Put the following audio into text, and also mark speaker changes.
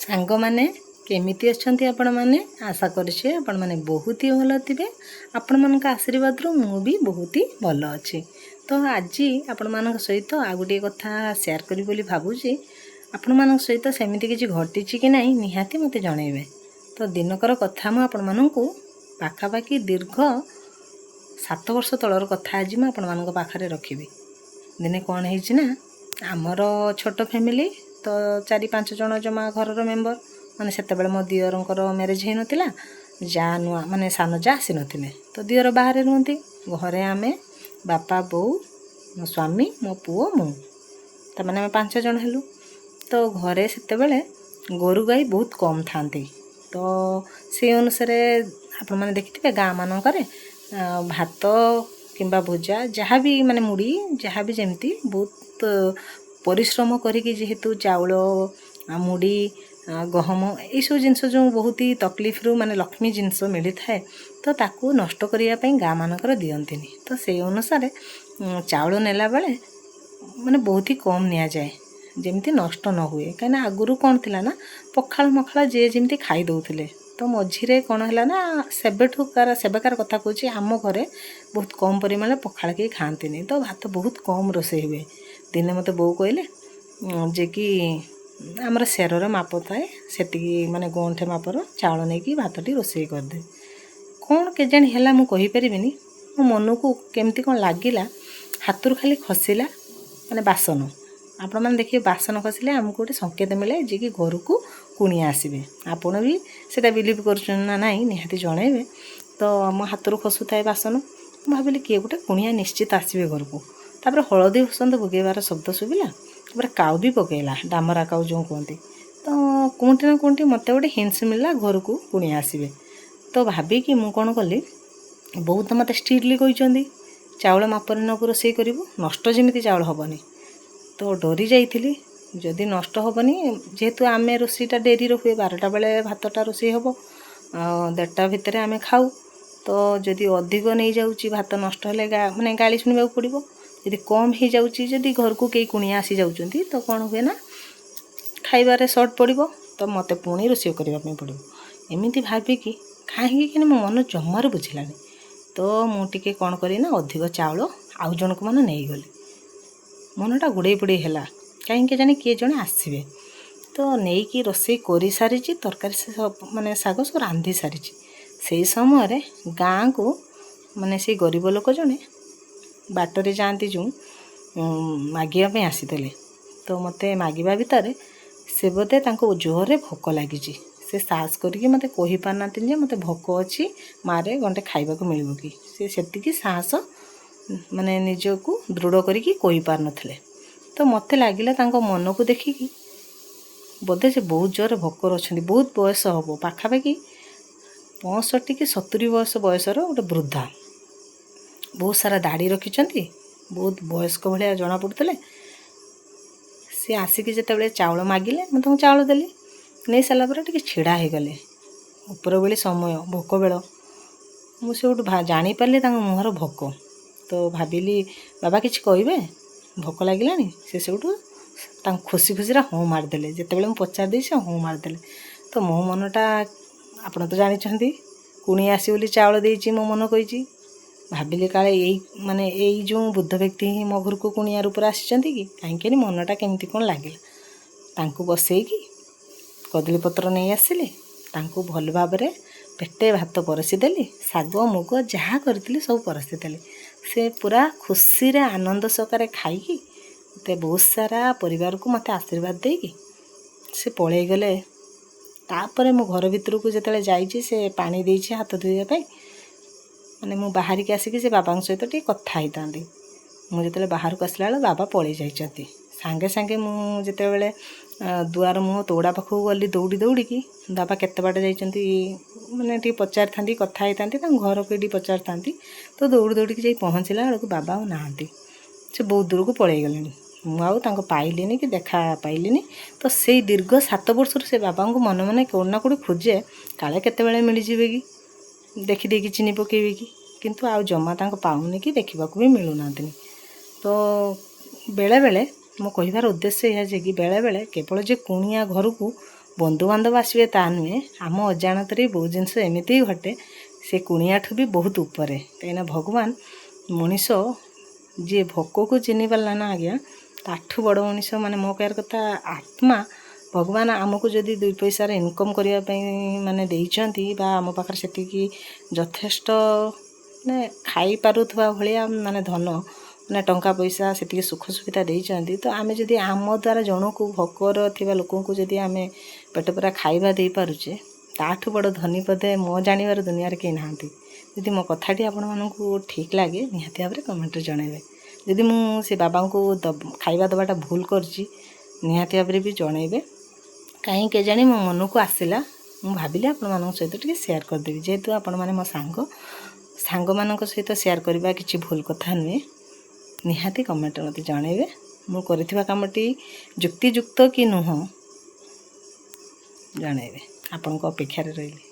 Speaker 1: सांग माने केमिति अछंती आपण माने आशा करछे आपण माने बहुत ही भल थिबे। आपण मानक आशीर्वाद रो मु भी बहुत ही भल अछि। तो आज आपण मानक सहित आ गुटे कथा शेयर करी बोली भाबुची। आपण मानक सहित सेमिति किछि घटिछि कि नाही निहाती मते जणैबे। तो दिनकर कथा मु आपण मानकू पाखापाखि दीर्घ 7 वर्ष तलर कथा आज मैं आपण मानक पाखरे रखिबी। दिने कौन है ना आमर छोट फैमिली तो 4-5 जन जमा घर मेम्बर माने सेते बेले मो दियरंकर मैरिज हे नथिला। जा नुआ माने सान जा आसी नथिले तो दियर बाहर रुहंती। घरे आमे बापा बो मो स्वामी मो पुओ मु त माने 5 जन हेलु। तो घरे सेते बेले गोरु गाई बहुत कम थांती। तो से अनुसार आपण माने देखिथिबे गाँ मानकरे भात किंबा भुजा जहाँ भी माने मुड़ी जहाँ भी जमती बहुत परिश्रम करिकी जेहेतु चाउल मुड़ी गहम ये सब जिनस जो बहुत ही तकलीफ रू माने लक्ष्मी जिनस मिली थाए तो ताकू नष्ट करिया पई गाँ मानकर दियंतिनी। तो से अनुसार चाउल नेला बेले माने बहुत ही कम निया जाए जेमती नष्ट न हुए। कहीं आगुरु कौन थिला ना पखाल मखाल जे जेमती खाई दउथिले। तो मझिरे कौन है ना सेबेकार कथा कहूँ आम घरे बहुत कम परिमाण पखाल के खाती। तो भात बहुत कम रोसे हुए। दिने मत बो कहले जे कि आमर सेरर माप थाए से माने गंठे मापर चाउल नहीं कि भातटी रोसे करदे। कौन केजाणी है मुझे कहीपरिनी मो मन को केमती कौन लगिला हाथ खाली खसला माने बासन आपण मैंने देखिए बासन खसिले आमको गोटे संकेत मिले जे कि घर को कुणिया आसबे। आपण भी से बिलीव कर नाई निहाती जनइबे। तो मो हाथ खसु थाए बासन भाविली किए गोटे कुणिया निश्चित आसबे घर को। तापर हलदी बसंत पकेबार शब्द शुभिला तापर काउ भी पकेला डामरा काउ जो कहती। तो कोंटी ना कोंटी मत गोटे हिंस मिलला घर को कुणिया आसबे। तो भाविकी मु कौन कली बहुत मत स्ट्रिक्टली कहते चाउल मापर नक रोषे करूँ नष्ट जमी चाउल हेनी। तो डरी जाइली जदि नष्ट हेनी जेहेतु आम रोषेटा डेरी हुए 12टा बेले भातटा रोषे हम 1:30 भितर आम खाऊ। तो जदि अधिक नहीं जाऊँगी भात नष्ट है माने गाली शुणा पड़ो। जदि कम हो जाऊँगी जदि घर को कई कुणिया आसी जाऊँगी तो कौन हुए ना खाइबारे सर्ट पड़ो। तो मत पुणी रोषे करने पड़ो एमती भाविकी कहीं मो मन जमार बुझिलानी। तो मुझे कौन करी ना अधिक चाउल आउ जन को मैंने नहीं गली मनटा गुड़े पुड़े है कहीं जाने किए जड़े आसबे। तो नहीं कि रोषे कर सारी तरकारी सब माने शाग सब रांधि सारी से समय गाँ को माने से गरीब लोक जड़े बाटरे जाती जो मागिया आसीते। तो मत मागिबा भितर से बोधे जोरे भोक लगी से साहस करके मत कही पारना मत भोक अच्छी मारे गंटे खाइबा को मिल कि से साहस माने निजको दृढ़ करिकी कही पार नथिले। तो मत लगिला मन को देखिकी बोधे से बहुत जोर भोकर अच्छा बहुत बयस हम पाखापाखि 65 कि 70 बयसर गोटे वृद्धा बहुत सारा दाढ़ी रखिंट बहुत वयस्क भाया जना पड़ते। सी आसिक जिते चाउल मागिले मुझे चाउल देली नहीं सारापर टे छिड़ा हो गले ऊपर बेले समय भोक बेल मुझे जापारे मुहर भोक। तो भाविली बाबा किसी कहे भोक लगे से खुशी खुशी हाँ मारिदे जिते बड़े मुझे पचार से हाँ मारिदे। तो मो मनटा आपड़ तो जानते कुणी आसी चाउल देती मो मन कही भाविली काले यही माने यही जो बुद्ध व्यक्ति ही मो घर को कुणिया रूप आसी कि कहीं मनटा केमती कौन लगे बसैकी कदली पत्र नहीं आसिली भल भाव पेटे भात परसी देली शाग मुग जहाँ करी सब परसी देली से पूरा खुशी रे आनंद सहकारे खाई मत बहुत सारा परिवार को मत आशीर्वाद देकी से पलि गले। तापर मो घर भितर को जिते जाइए से पानी देछि हाथ धोइबा माने मु बाहर के आसिक से बाबा सहित टे कथा होता मुझे बाहर को आसला बाबा पलि जाइछंती सांगे सांगे मुझे बेले दुआर मुँह तोड़ा पाखक गली दौड़ी दौड़ी की बाबा केते बाट जाइछंती माने टी पचार थांती कथा होता घर को पचार थांती। तो दौड़ी दौड़ी की पहुँचला बेलू बाबा आ नहांती से बहुत दूर को पलि गले मुझे पाइलिनी कि देखा पाइलिनी। तो से दीर्घ 7 वर्ष से बाबा को मन मन कौन ना कौटी खोजे काले केते मिलजिबे कि देखिदे कि चिनी पकेबे कि किंतु आउ जमा पाऊनी कि देखा भी मिलूना। तो बेले बेले मो कहिबार उद्देश्य यह कि बेले बेले केवल जे कुणिया घर को ବନ୍ଧୁବାନ୍ଧବ ଆସିବେ ତା ନୁହେଁ, ଆମ ଅଜାଣତରେ ବହୁତ ଜିନିଷ ଏମିତି ଘଟେ ସେ କୁଣିଆଠୁ ବି ବହୁତ ଉପରେ। କାହିଁକିନା ଭଗବାନ ମଣିଷ ଯିଏ ଭୋକକୁ ଚିହ୍ନି ପାରିଲା ନା ଆଜ୍ଞା, ତାଠୁ ବଡ଼ ମଣିଷ ମାନେ ମୋ କହିବାର କଥା ଆତ୍ମା ଭଗବାନ ଆମକୁ ଯଦି 2 ପଇସାରେ ଇନକମ୍ କରିବା ପାଇଁ ମାନେ ଦେଇଛନ୍ତି ବା ଆମ ପାଖରେ ସେତିକି ଯଥେଷ୍ଟ ମାନେ ଖାଇପାରୁଥିବା ଭଳିଆ ମାନେ ଧନ ମାନେ ଟଙ୍କା ପଇସା ସେତିକି ସୁଖ ସୁବିଧା ଦେଇଛନ୍ତି, ତ ଆମେ ଯଦି ଆମ ଦ୍ୱାରା ଜଣକୁ ଭୋକର ଥିବା ଲୋକଙ୍କୁ ଯଦି ଆମେ ପେଟ ପୁରା ଖାଇବା ଦେଇପାରୁଛେ, ତାଠୁ ବଡ଼ ଧନୀ ବୋଧେ ମୋ ଜାଣିବାର ଦୁନିଆରେ କେହି ନାହାନ୍ତି। ଯଦି ମୋ କଥାଟି ଆପଣମାନଙ୍କୁ ଠିକ୍ ଲାଗେ ନିହାତି ଭାବରେ କମେଣ୍ଟରେ ଜଣାଇବେ। ଯଦି ମୁଁ ସେ ବାବାଙ୍କୁ ଖାଇବା ଦେବାଟା ଭୁଲ କରିଛି ନିହାତି ଭାବରେ ବି ଜଣାଇବେ। କାହିଁ କେଜାଣି ମୋ ମନକୁ ଆସିଲା, ମୁଁ ଭାବିଲି ଆପଣମାନଙ୍କ ସହିତ ଟିକେ ସେୟାର କରିଦେବି। ଯେହେତୁ ଆପଣମାନେ ମୋ ସାଙ୍ଗମାନଙ୍କ ସହିତ ସେୟାର କରିବା କିଛି ଭୁଲ କଥା ନୁହେଁ। ନିହାତି କମେଣ୍ଟରେ ମୋତେ ଜଣାଇବେ ମୁଁ କରିଥିବା କାମଟି ଯୁକ୍ତିଯୁକ୍ତ କି ନୁହଁ ଜଣାଇବେ। ଆପଣଙ୍କ ଅପେକ୍ଷାରେ ରହିଲି।